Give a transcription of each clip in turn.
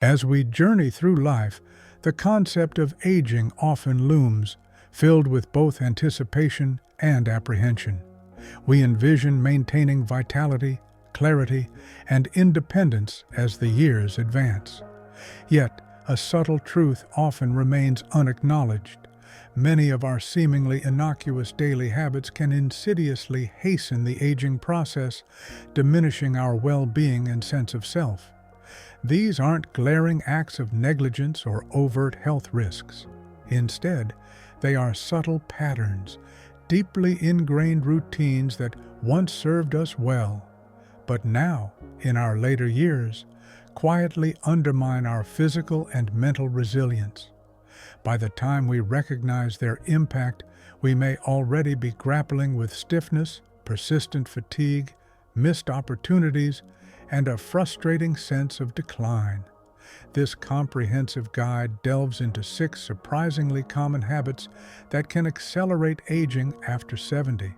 As we journey through life, the concept of aging often looms, filled with both anticipation and apprehension. We envision maintaining vitality, clarity, and independence as the years advance. Yet, a subtle truth often remains unacknowledged. Many of our seemingly innocuous daily habits can insidiously hasten the aging process, diminishing our well-being and sense of self. These aren't glaring acts of negligence or overt health risks. Instead, they are subtle patterns, deeply ingrained routines that once served us well, but now, in our later years, quietly undermine our physical and mental resilience. By the time we recognize their impact, we may already be grappling with stiffness, persistent fatigue, missed opportunities, and a frustrating sense of decline. This comprehensive guide delves into 6 surprisingly common habits that can accelerate aging after 70.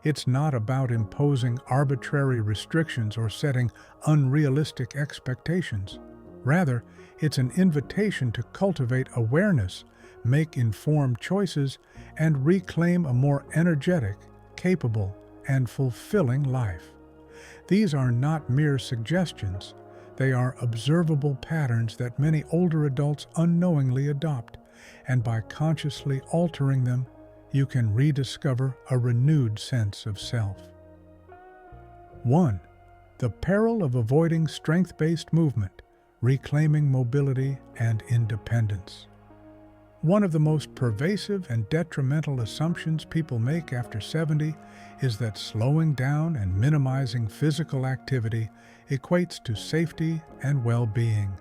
It's not about imposing arbitrary restrictions or setting unrealistic expectations. Rather, it's an invitation to cultivate awareness, make informed choices, and reclaim a more energetic, capable, and fulfilling life. These are not mere suggestions. They are observable patterns that many older adults unknowingly adopt, and by consciously altering them, you can rediscover a renewed sense of self. 1. The peril of avoiding strength-based movement, reclaiming mobility and independence. One of the most pervasive and detrimental assumptions people make after 70 is that slowing down and minimizing physical activity equates to safety and well-being.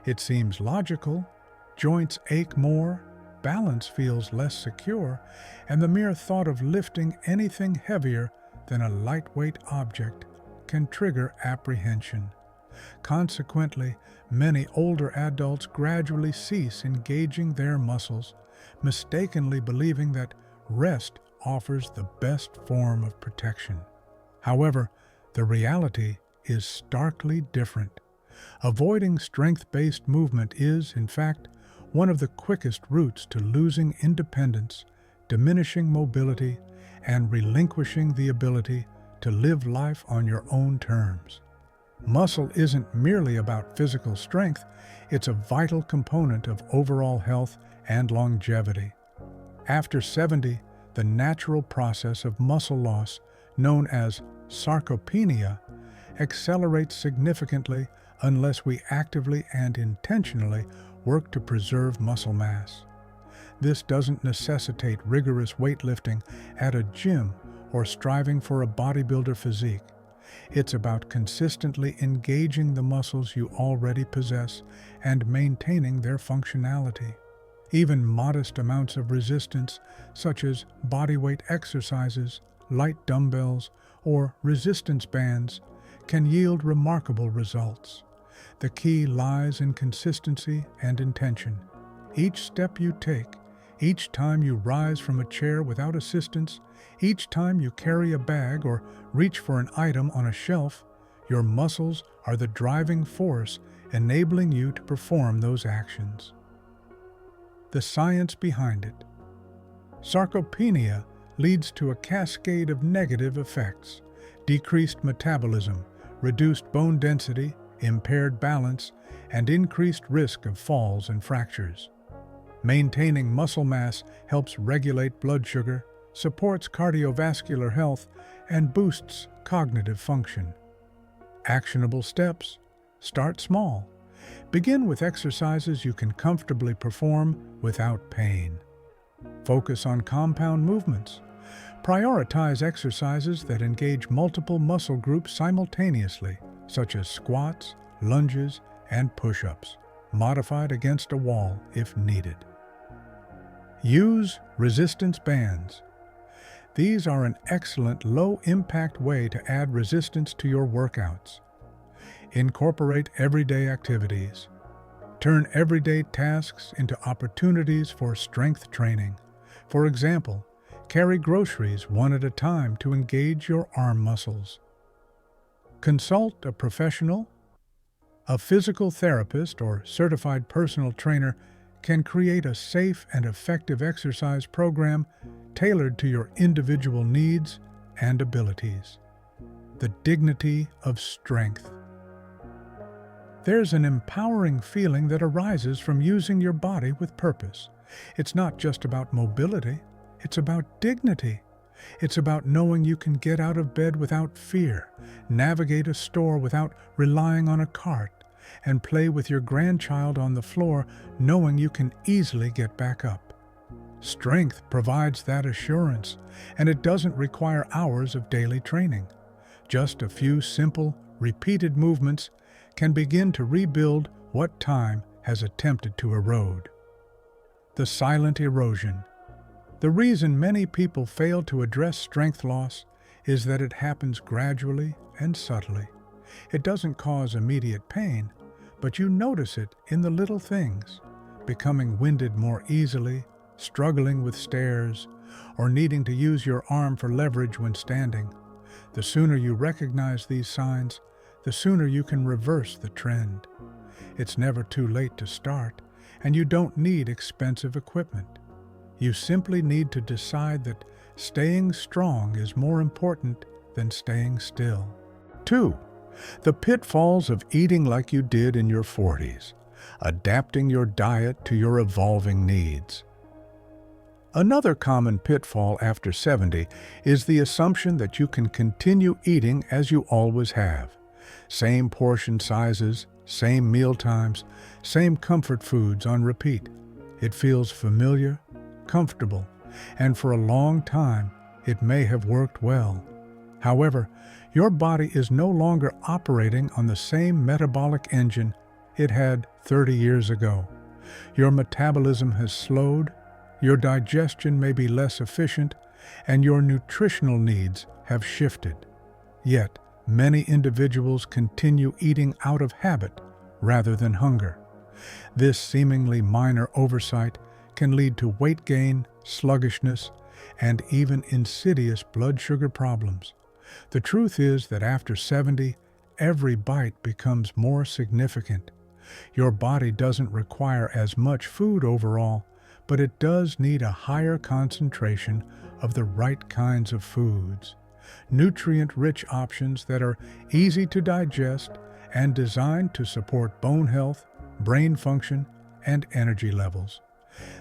It seems logical. Joints ache more, balance feels less secure, and the mere thought of lifting anything heavier than a lightweight object can trigger apprehension. Consequently, many older adults gradually cease engaging their muscles, mistakenly believing that rest offers the best form of protection. However, the reality is starkly different. Avoiding strength-based movement is, in fact, one of the quickest routes to losing independence, diminishing mobility, and relinquishing the ability to live life on your own terms. Muscle isn't merely about physical strength, it's a vital component of overall health and longevity. After 70, the natural process of muscle loss, known as sarcopenia, accelerates significantly unless we actively and intentionally work to preserve muscle mass. This doesn't necessitate rigorous weightlifting at a gym or striving for a bodybuilder physique. It's about consistently engaging the muscles you already possess and maintaining their functionality. Even modest amounts of resistance, such as bodyweight exercises, light dumbbells, or resistance bands, can yield remarkable results. The key lies in consistency and intention. Each step you take, each time you rise from a chair without assistance, each time you carry a bag or reach for an item on a shelf, your muscles are the driving force enabling you to perform those actions. The science behind it. Sarcopenia leads to a cascade of negative effects: decreased metabolism, reduced bone density, impaired balance, and increased risk of falls and fractures. Maintaining muscle mass helps regulate blood sugar, supports cardiovascular health, and boosts cognitive function. Actionable steps: start small. Begin with exercises you can comfortably perform without pain. Focus on compound movements. Prioritize exercises that engage multiple muscle groups simultaneously, such as squats, lunges, and push-ups, modified against a wall if needed. Use resistance bands. These are an excellent low-impact way to add resistance to your workouts. Incorporate everyday activities. Turn everyday tasks into opportunities for strength training. For example, carry groceries one at a time to engage your arm muscles. Consult a professional. A physical therapist or certified personal trainer can create a safe and effective exercise program tailored to your individual needs and abilities. The dignity of strength. There's an empowering feeling that arises from using your body with purpose. It's not just about mobility, it's about dignity. It's about knowing you can get out of bed without fear, navigate a store without relying on a cart, and play with your grandchild on the floor knowing you can easily get back up. Strength provides that assurance, and it doesn't require hours of daily training. Just a few simple, repeated movements can begin to rebuild what time has attempted to erode. The silent erosion. The reason many people fail to address strength loss is that it happens gradually and subtly. It doesn't cause immediate pain, but you notice it in the little things, becoming winded more easily, struggling with stairs, or needing to use your arm for leverage when standing. The sooner you recognize these signs, the sooner you can reverse the trend. It's never too late to start, and you don't need expensive equipment. You simply need to decide that staying strong is more important than staying still. 2. The pitfalls of eating like you did in your 40s, adapting your diet to your evolving needs. Another common pitfall after 70 is the assumption that you can continue eating as you always have. Same portion sizes, same meal times, same comfort foods on repeat. It feels familiar, comfortable, and for a long time, it may have worked well. However, your body is no longer operating on the same metabolic engine it had 30 years ago. Your metabolism has slowed, your digestion may be less efficient, and your nutritional needs have shifted. Yet, many individuals continue eating out of habit rather than hunger. This seemingly minor oversight can lead to weight gain, sluggishness, and even insidious blood sugar problems. The truth is that after 70, every bite becomes more significant. Your body doesn't require as much food overall, but it does need a higher concentration of the right kinds of foods. Nutrient-rich options that are easy to digest and designed to support bone health, brain function, and energy levels.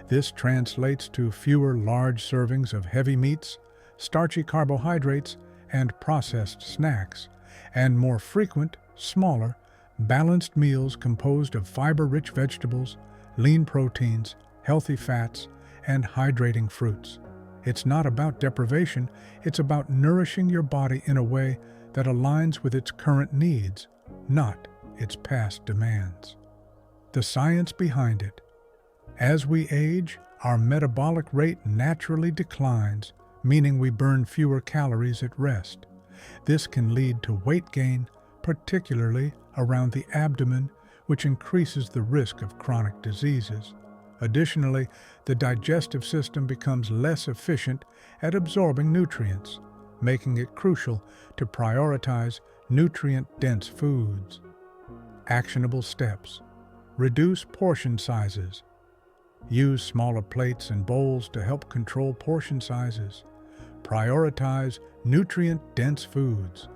This translates to fewer large servings of heavy meats, starchy carbohydrates, and processed snacks, and more frequent, smaller, balanced meals composed of fiber-rich vegetables, lean proteins, healthy fats, and hydrating fruits. It's not about deprivation, it's about nourishing your body in a way that aligns with its current needs, not its past demands. The science behind it. As we age, our metabolic rate naturally declines, meaning we burn fewer calories at rest. This can lead to weight gain, particularly around the abdomen, which increases the risk of chronic diseases. Additionally, the digestive system becomes less efficient at absorbing nutrients, making it crucial to prioritize nutrient-dense foods. Actionable steps. Reduce portion sizes. Use smaller plates and bowls to help control portion sizes. Prioritize nutrient-dense foods.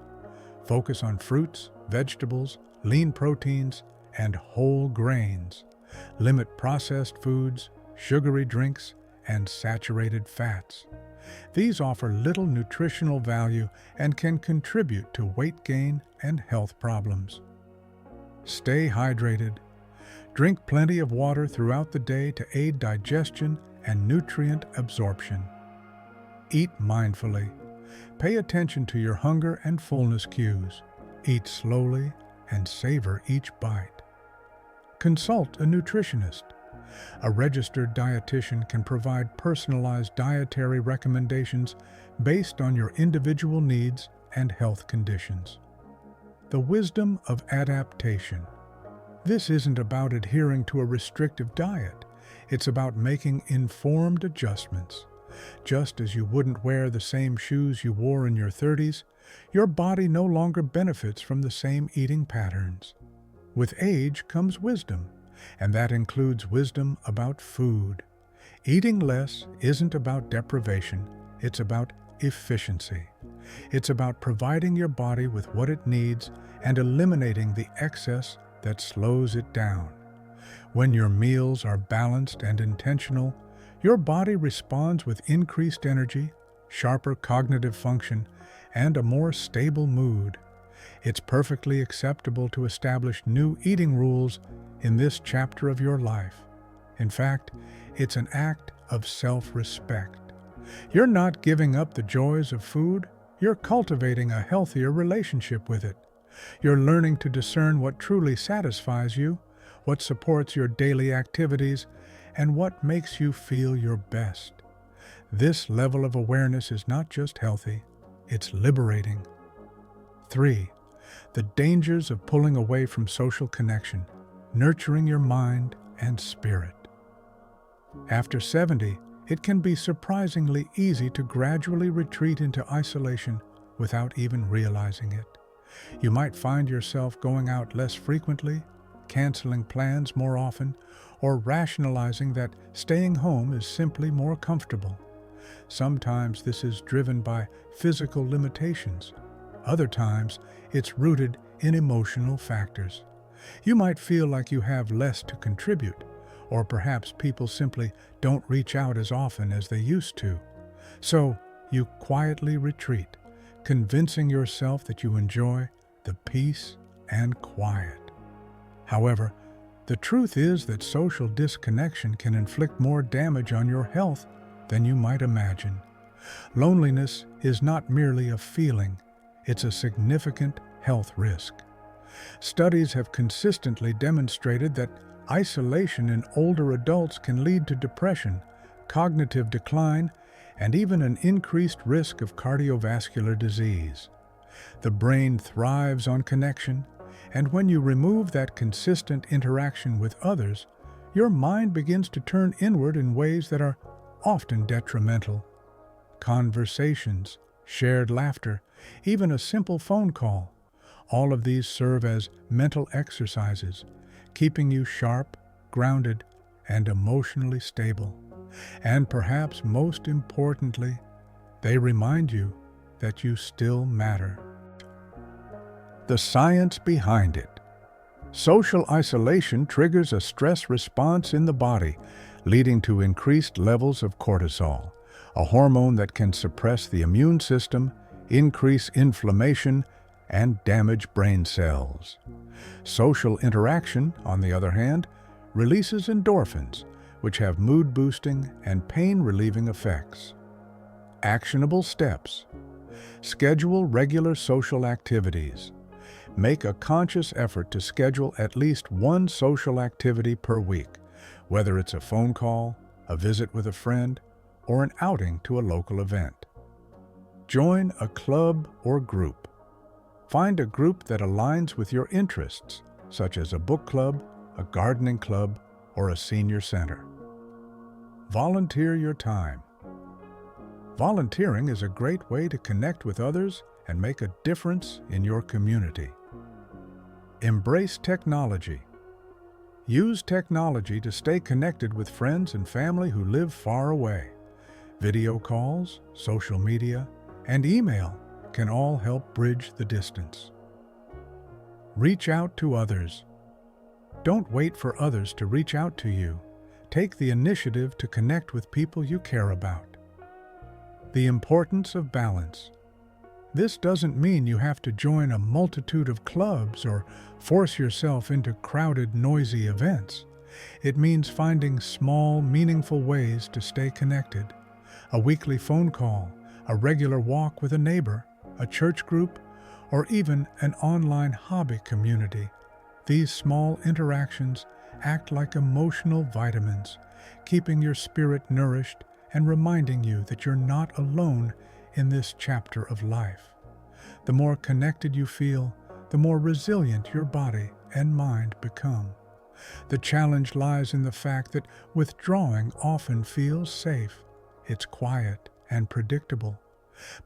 Focus on fruits, vegetables, lean proteins, and whole grains. Limit processed foods, sugary drinks, and saturated fats. These offer little nutritional value and can contribute to weight gain and health problems. Stay hydrated. Drink plenty of water throughout the day to aid digestion and nutrient absorption. Eat mindfully. Pay attention to your hunger and fullness cues. Eat slowly and savor each bite. Consult a nutritionist. A registered dietitian can provide personalized dietary recommendations based on your individual needs and health conditions. The wisdom of adaptation. This isn't about adhering to a restrictive diet. It's about making informed adjustments. Just as you wouldn't wear the same shoes you wore in your 30s, your body no longer benefits from the same eating patterns. With age comes wisdom, and that includes wisdom about food. Eating less isn't about deprivation, it's about efficiency. It's about providing your body with what it needs and eliminating the excess that slows it down. When your meals are balanced and intentional, your body responds with increased energy, sharper cognitive function, and a more stable mood. It's perfectly acceptable to establish new eating rules in this chapter of your life. In fact, it's an act of self-respect. You're not giving up the joys of food, you're cultivating a healthier relationship with it. You're learning to discern what truly satisfies you, what supports your daily activities, and what makes you feel your best. This level of awareness is not just healthy, it's liberating. 3. The dangers of pulling away from social connection, nurturing your mind and spirit. After 70, it can be surprisingly easy to gradually retreat into isolation without even realizing it. You might find yourself going out less frequently, canceling plans more often, or rationalizing that staying home is simply more comfortable. Sometimes this is driven by physical limitations. Other times, it's rooted in emotional factors. You might feel like you have less to contribute, or perhaps people simply don't reach out as often as they used to. So, you quietly retreat, convincing yourself that you enjoy the peace and quiet. However, the truth is that social disconnection can inflict more damage on your health than you might imagine. Loneliness is not merely a feeling, it's a significant health risk. Studies have consistently demonstrated that isolation in older adults can lead to depression, cognitive decline, and even an increased risk of cardiovascular disease. The brain thrives on connection, and when you remove that consistent interaction with others, your mind begins to turn inward in ways that are often detrimental. Conversations, shared laughter, even a simple phone call, all of these serve as mental exercises, keeping you sharp, grounded, and emotionally stable. And perhaps most importantly, they remind you that you still matter. The science behind it. Social isolation triggers a stress response in the body, leading to increased levels of cortisol, a hormone that can suppress the immune system, increase inflammation, and damage brain cells. Social interaction, on the other hand, releases endorphins, which have mood-boosting and pain-relieving effects. Actionable steps. Schedule regular social activities. Make a conscious effort to schedule at least one social activity per week, whether it's a phone call, a visit with a friend, or an outing to a local event. Join a club or group. Find a group that aligns with your interests, such as a book club, a gardening club, or a senior center. Volunteer your time. Volunteering is a great way to connect with others and make a difference in your community. Embrace technology. Use technology to stay connected with friends and family who live far away. Video calls, social media, and email can all help bridge the distance. Reach out to others. Don't wait for others to reach out to you. Take the initiative to connect with people you care about. The importance of balance. This doesn't mean you have to join a multitude of clubs or force yourself into crowded, noisy events. It means finding small, meaningful ways to stay connected. A weekly phone call, a regular walk with a neighbor, a church group, or even an online hobby community. These small interactions act like emotional vitamins, keeping your spirit nourished and reminding you that you're not alone in this chapter of life. The more connected you feel, the more resilient your body and mind become. The challenge lies in the fact that withdrawing often feels safe. It's quiet and predictable.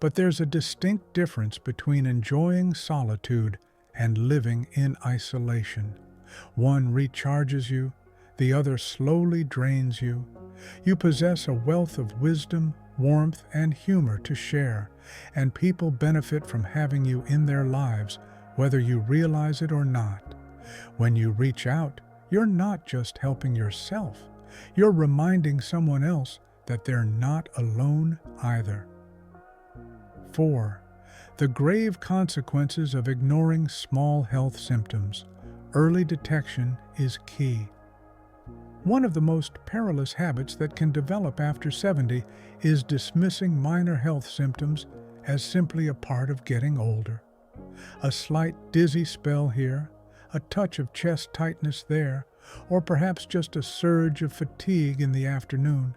But there's a distinct difference between enjoying solitude and living in isolation. One recharges you, the other slowly drains you. You possess a wealth of wisdom, warmth, and humor to share, and people benefit from having you in their lives, whether you realize it or not. When you reach out, you're not just helping yourself, you're reminding someone else that they're not alone either. 4. The grave consequences of ignoring small health symptoms. Early detection is key. One of the most perilous habits that can develop after 70 is dismissing minor health symptoms as simply a part of getting older. A slight dizzy spell here, a touch of chest tightness there, or perhaps just a surge of fatigue in the afternoon.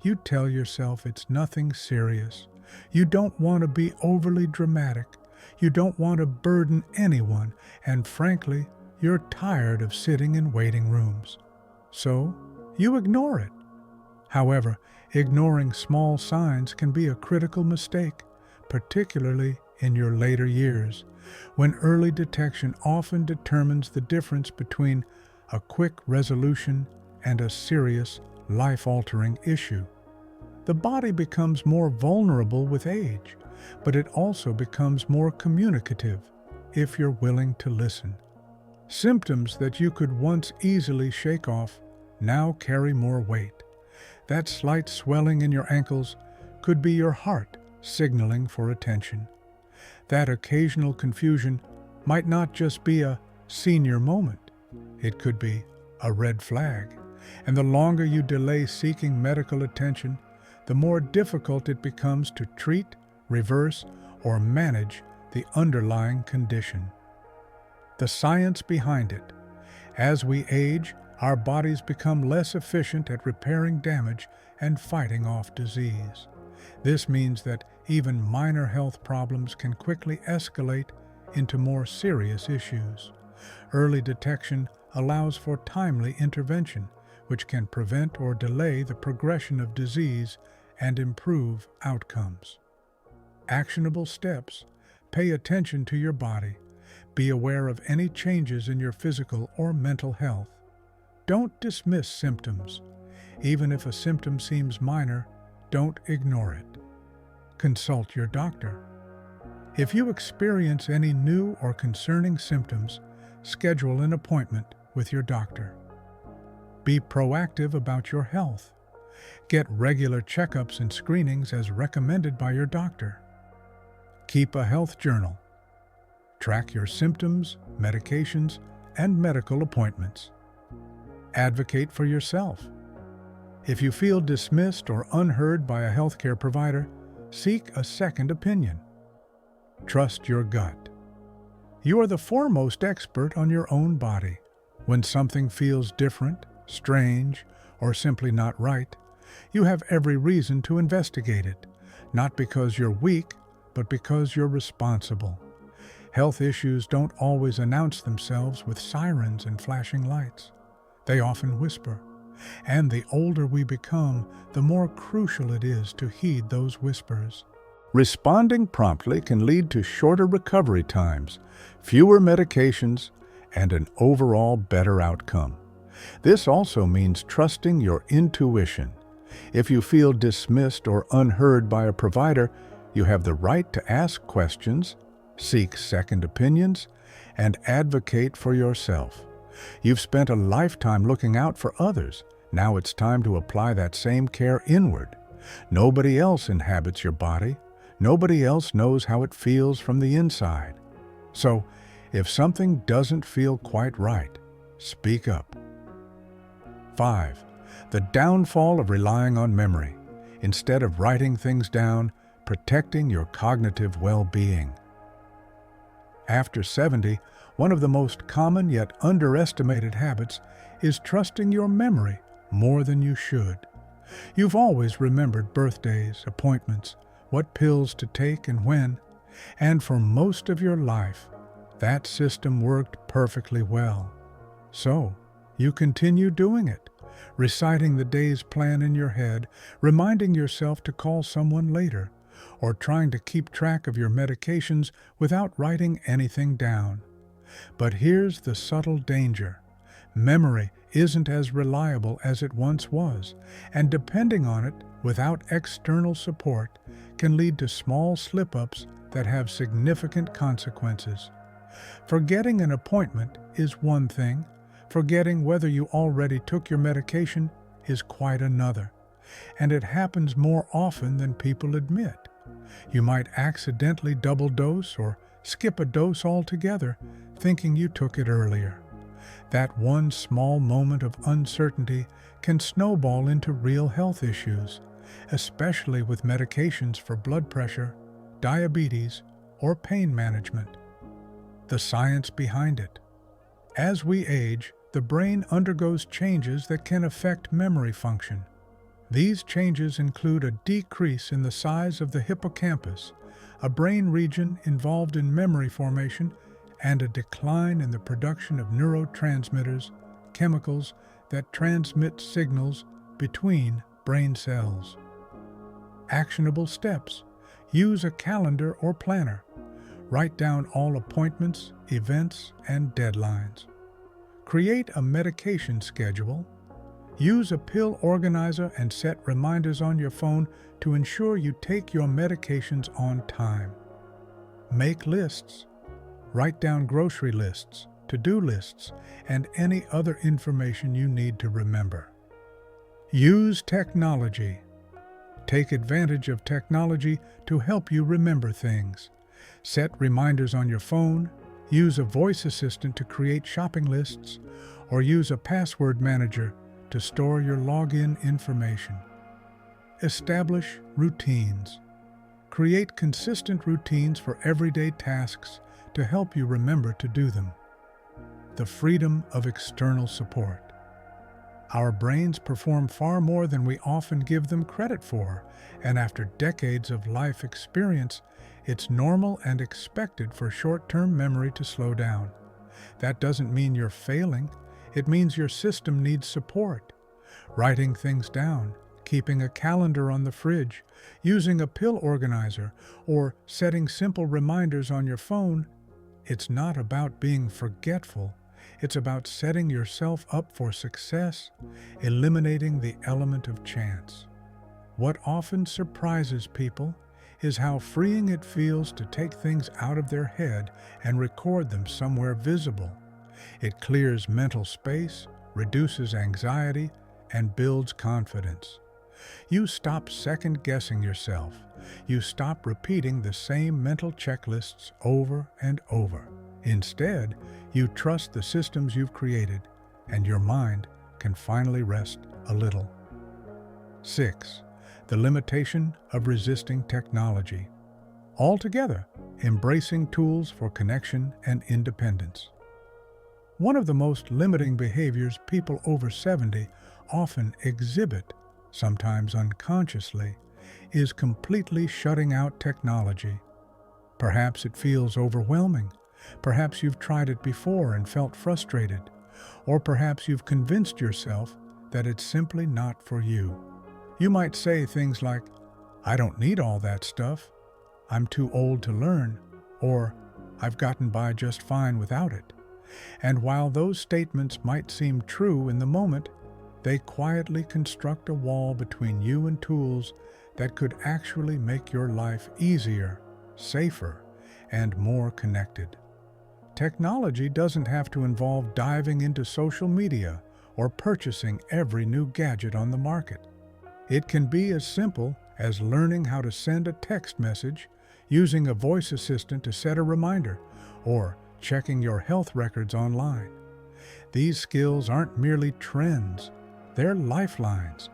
You tell yourself it's nothing serious. You don't want to be overly dramatic. You don't want to burden anyone, and frankly, you're tired of sitting in waiting rooms. So, you ignore it. However, ignoring small signs can be a critical mistake, particularly in your later years, when early detection often determines the difference between a quick resolution and a serious, life-altering issue. The body becomes more vulnerable with age, but it also becomes more communicative if you're willing to listen. Symptoms that you could once easily shake off now carry more weight. That slight swelling in your ankles could be your heart signaling for attention. That occasional confusion might not just be a senior moment. It could be a red flag. And the longer you delay seeking medical attention, the more difficult it becomes to treat, reverse, or manage the underlying condition. The science behind it. As we age, our bodies become less efficient at repairing damage and fighting off disease. This means that even minor health problems can quickly escalate into more serious issues. Early detection allows for timely intervention, which can prevent or delay the progression of disease and improve outcomes. Actionable steps. Pay attention to your body. Be aware of any changes in your physical or mental health. Don't dismiss symptoms. Even if a symptom seems minor, don't ignore it. Consult your doctor. If you experience any new or concerning symptoms, schedule an appointment with your doctor. Be proactive about your health. Get regular checkups and screenings as recommended by your doctor. Keep a health journal. Track your symptoms, medications, and medical appointments. Advocate for yourself. If you feel dismissed or unheard by a healthcare provider, seek a second opinion. Trust your gut. You are the foremost expert on your own body. When something feels different, strange, or simply not right, you have every reason to investigate it, not because you're weak, but because you're responsible. Health issues don't always announce themselves with sirens and flashing lights. They often whisper. And the older we become, the more crucial it is to heed those whispers. Responding promptly can lead to shorter recovery times, fewer medications, and an overall better outcome. This also means trusting your intuition. If you feel dismissed or unheard by a provider, you have the right to ask questions, seek second opinions, and advocate for yourself. You've spent a lifetime looking out for others. Now it's time to apply that same care inward. Nobody else inhabits your body. Nobody else knows how it feels from the inside. So, if something doesn't feel quite right, speak up. 5. The downfall of relying on memory. Instead of writing things down, protecting your cognitive well-being. After 70, one of the most common yet underestimated habits is trusting your memory more than you should. You've always remembered birthdays, appointments, what pills to take and when, and for most of your life, that system worked perfectly well. So, you continue doing it, reciting the day's plan in your head, reminding yourself to call someone later, or trying to keep track of your medications without writing anything down. But here's the subtle danger. Memory isn't as reliable as it once was, and depending on it without external support can lead to small slip-ups that have significant consequences. Forgetting an appointment is one thing. Forgetting whether you already took your medication is quite another, and it happens more often than people admit. You might accidentally double dose or skip a dose altogether, thinking you took it earlier. That one small moment of uncertainty can snowball into real health issues, especially with medications for blood pressure, diabetes, or pain management. The science behind it. As we age, the brain undergoes changes that can affect memory function. These changes include a decrease in the size of the hippocampus, a brain region involved in memory formation, and a decline in the production of neurotransmitters, chemicals that transmit signals between brain cells. Actionable steps. Use a calendar or planner. Write down all appointments, events, and deadlines. Create a medication schedule. Use a pill organizer and set reminders on your phone to ensure you take your medications on time. Make lists. Write down grocery lists, to-do lists, and any other information you need to remember. Use technology. Take advantage of technology to help you remember things. Set reminders on your phone, use a voice assistant to create shopping lists, or use a password manager to store your login information. Establish routines. Create consistent routines for everyday tasks to help you remember to do them. The freedom of external support. Our brains perform far more than we often give them credit for, and after decades of life experience, it's normal and expected for short-term memory to slow down. That doesn't mean you're failing. It means your system needs support. Writing things down, keeping a calendar on the fridge, using a pill organizer, or setting simple reminders on your phone, it's not about being forgetful. It's about setting yourself up for success, eliminating the element of chance. What often surprises people is how freeing it feels to take things out of their head and record them somewhere visible. It clears mental space, reduces anxiety, and builds confidence. You stop second-guessing yourself. You stop repeating the same mental checklists over and over. Instead, you trust the systems you've created, and your mind can finally rest a little. 6. The limitation of resisting technology. Altogether, embracing tools for connection and independence. One of the most limiting behaviors people over 70 often exhibit, sometimes unconsciously, is completely shutting out technology. Perhaps it feels overwhelming. Perhaps you've tried it before and felt frustrated. Or perhaps you've convinced yourself that it's simply not for you. You might say things like, "I don't need all that stuff," "I'm too old to learn," or "I've gotten by just fine without it." And while those statements might seem true in the moment, they quietly construct a wall between you and tools that could actually make your life easier, safer, and more connected. Technology doesn't have to involve diving into social media or purchasing every new gadget on the market. It can be as simple as learning how to send a text message, using a voice assistant to set a reminder, or checking your health records online. These skills aren't merely trends, they're lifelines.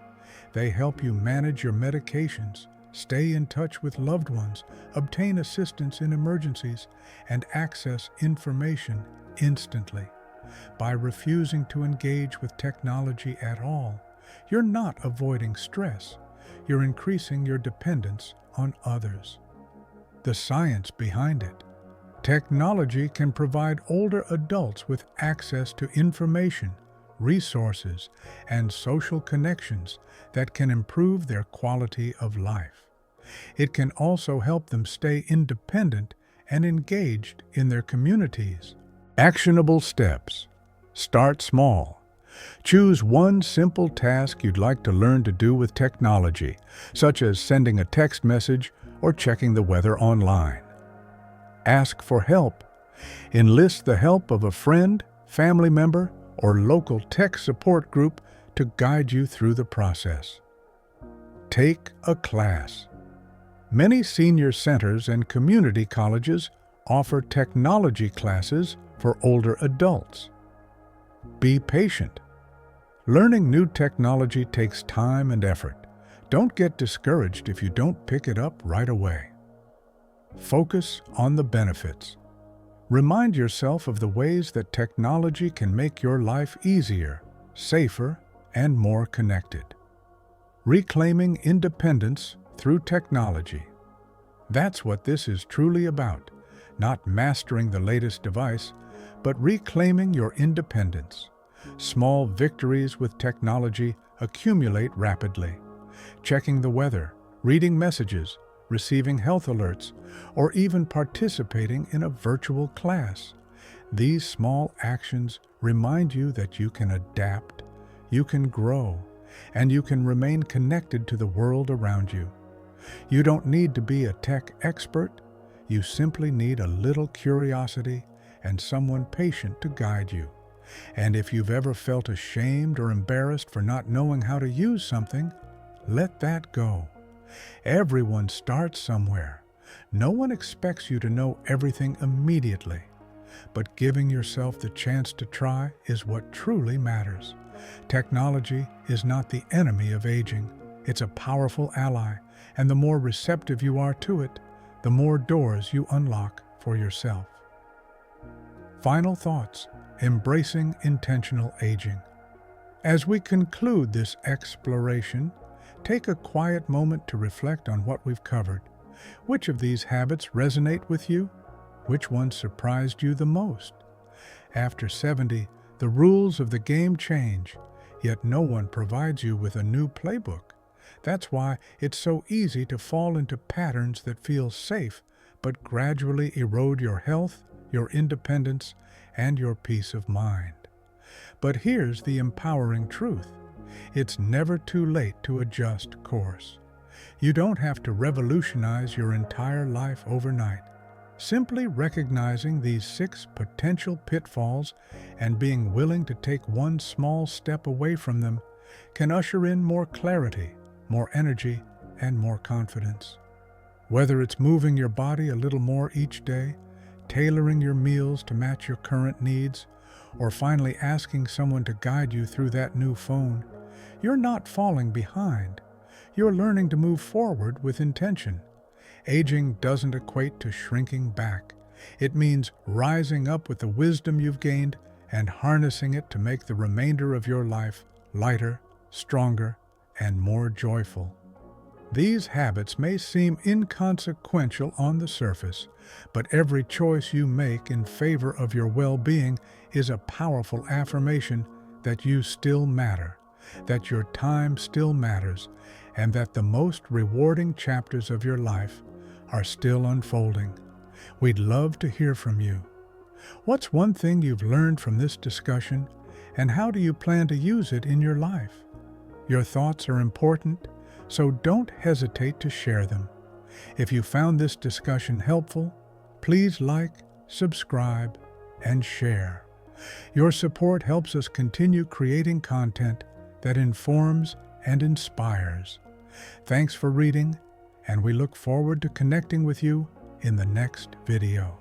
They help you manage your medications, stay in touch with loved ones, obtain assistance in emergencies, and access information instantly. By refusing to engage with technology at all, you're not avoiding stress. You're increasing your dependence on others. The science behind it. Technology can provide older adults with access to information, resources, and social connections that can improve their quality of life. It can also help them stay independent and engaged in their communities. Actionable steps. Start small. Choose one simple task you'd like to learn to do with technology, such as sending a text message or checking the weather online. Ask for help. Enlist the help of a friend, family member, or local tech support group to guide you through the process. Take a class. Many senior centers and community colleges offer technology classes for older adults. Be patient. Learning new technology takes time and effort. Don't get discouraged if you don't pick it up right away. Focus on the benefits. Remind yourself of the ways that technology can make your life easier, safer, and more connected. Reclaiming independence through technology. That's what this is truly about, not mastering the latest device, but reclaiming your independence. Small victories with technology accumulate rapidly. Checking the weather, reading messages, receiving health alerts, or even participating in a virtual class. These small actions remind you that you can adapt, you can grow, and you can remain connected to the world around you. You don't need to be a tech expert. You simply need a little curiosity and someone patient to guide you. And if you've ever felt ashamed or embarrassed for not knowing how to use something, let that go. Everyone starts somewhere. No one expects you to know everything immediately. But giving yourself the chance to try is what truly matters. Technology is not the enemy of aging. It's a powerful ally, and the more receptive you are to it, the more doors you unlock for yourself. Final thoughts. Embracing intentional aging. As we conclude this exploration, take a quiet moment to reflect on what we've covered. Which of these habits resonate with you? Which one surprised you the most? After 70, the rules of the game change, yet no one provides you with a new playbook. That's why it's so easy to fall into patterns that feel safe, but gradually erode your health, your independence, and your peace of mind. But here's the empowering truth. It's never too late to adjust course. You don't have to revolutionize your entire life overnight. Simply recognizing these 6 potential pitfalls and being willing to take one small step away from them can usher in more clarity, more energy, and more confidence. Whether it's moving your body a little more each day, tailoring your meals to match your current needs, or finally asking someone to guide you through that new phone, you're not falling behind. You're learning to move forward with intention. Aging doesn't equate to shrinking back. It means rising up with the wisdom you've gained and harnessing it to make the remainder of your life lighter, stronger, and more joyful. These habits may seem inconsequential on the surface, but every choice you make in favor of your well-being is a powerful affirmation that you still matter, that your time still matters, and that the most rewarding chapters of your life are still unfolding. We'd love to hear from you. What's one thing you've learned from this discussion, and how do you plan to use it in your life? Your thoughts are important, so don't hesitate to share them. If you found this discussion helpful, please like, subscribe, and share. Your support helps us continue creating content that informs and inspires. Thanks for reading, and we look forward to connecting with you in the next video.